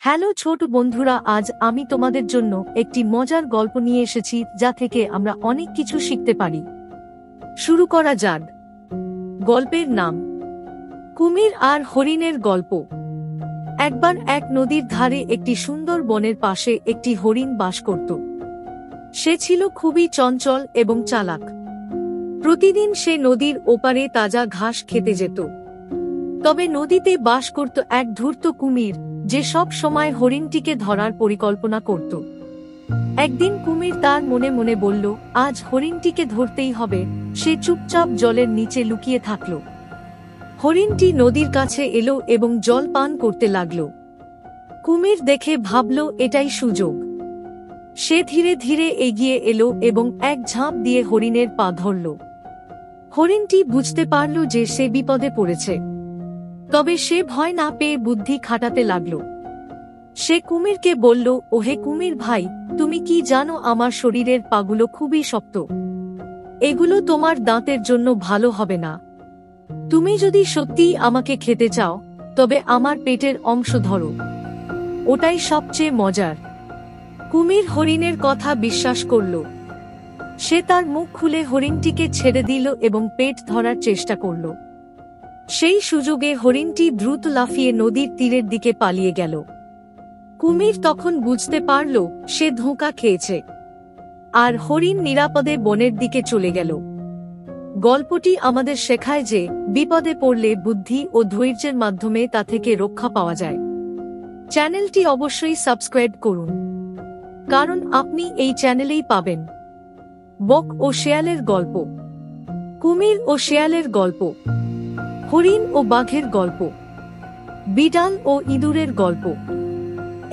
Hello ছোট বন্ধুরা, আজ আমি তোমাদের জন্য একটি মজার গল্প নিয়ে এসেছি যা থেকে আমরা অনেক কিছু শিখতে পারি। শুরু করা যাক। গল্পের নাম কুমির আর হরিণের গল্প। একবার এক নদীর ধারে একটি সুন্দর বনের পাশে একটি হরিণ বাস করত। সে ছিল খুবই চঞ্চল এবং চালাক। প্রতিদিন সে নদীর ওপারে তাজা ঘাস খেতে যেত। তবে নদীতে বাস করত এক ধূর্ত কুমির, যে সব সময় হরিণটিকে ধরার পরিকল্পনা করত। একদিন কুমির তার মনে মনে বলল, আজ হরিণটিকে ধরতেই হবে। সে চুপচাপ জলের নিচে লুকিয়ে থাকল। হরিণটি নদীর কাছে এলো এবং জল পান করতে লাগল। কুমির দেখে ভাবল এটাই সুযোগ। সে ধীরে ধীরে এগিয়ে এলো এবং এক ঝাঁপ দিয়ে হরিণের পা ধরল। হরিণটি বুঝতে পারল যে সে বিপদে পড়েছে। তবে সে ভয় না পেয়ে বুদ্ধি খাটাতে লাগল। সে কুমিরকে বলল, ওহে কুমির ভাই, তুমি কি জানো আমার শরীরের পাগুলো খুবই শক্ত। এগুলো তোমার দাঁতের জন্য ভালো হবে না। তুমি যদি সত্যিই আমাকে খেতে চাও তবে আমার পেটের অংশ ধরো, ওটাই সবচেয়ে মজার। কুমির হরিণের কথা বিশ্বাস করল। সে তার মুখ খুলে হরিণটিকে ছেড়ে দিল এবং পেট ধরার চেষ্টা করল। সেই সুযোগে হরিণটি দ্রুত লাফিয়ে নদীর তীরের দিকে পালিয়ে গেল। কুমির তখন বুঝতে পারল সে ধোঁকা খেয়েছে, আর হরিণ নিরাপদে বনের দিকে চলে গেল। গল্পটি আমাদের শেখায় যে বিপদে পড়লে বুদ্ধি ও ধৈর্যের মাধ্যমে তা থেকে রক্ষা পাওয়া যায়। চ্যানেলটি অবশ্যই সাবস্ক্রাইব করুন, কারণ আপনি এই চ্যানেলেই পাবেন বক ও শেয়ালের গল্প, কুমির ও শেয়ালের গল্প, হরিণ ও বাঘের গল্প, বিড়াল ও ইঁদুরের গল্প।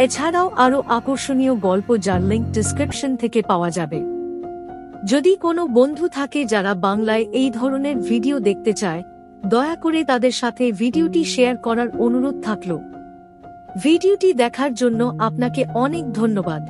এছাড়াও আরও আকর্ষণীয় গল্প যার লিংক ডেসক্রিপশন থেকে পাওয়া যাবে। যদি কোনো বন্ধু থাকে যারা বাংলায় এই ধরনের ভিডিও দেখতে চায়, দয়া করে তাদের সাথে ভিডিওটি শেয়ার করার অনুরোধ থাকলো। ভিডিওটি দেখার জন্য আপনাকে অনেক ধন্যবাদ।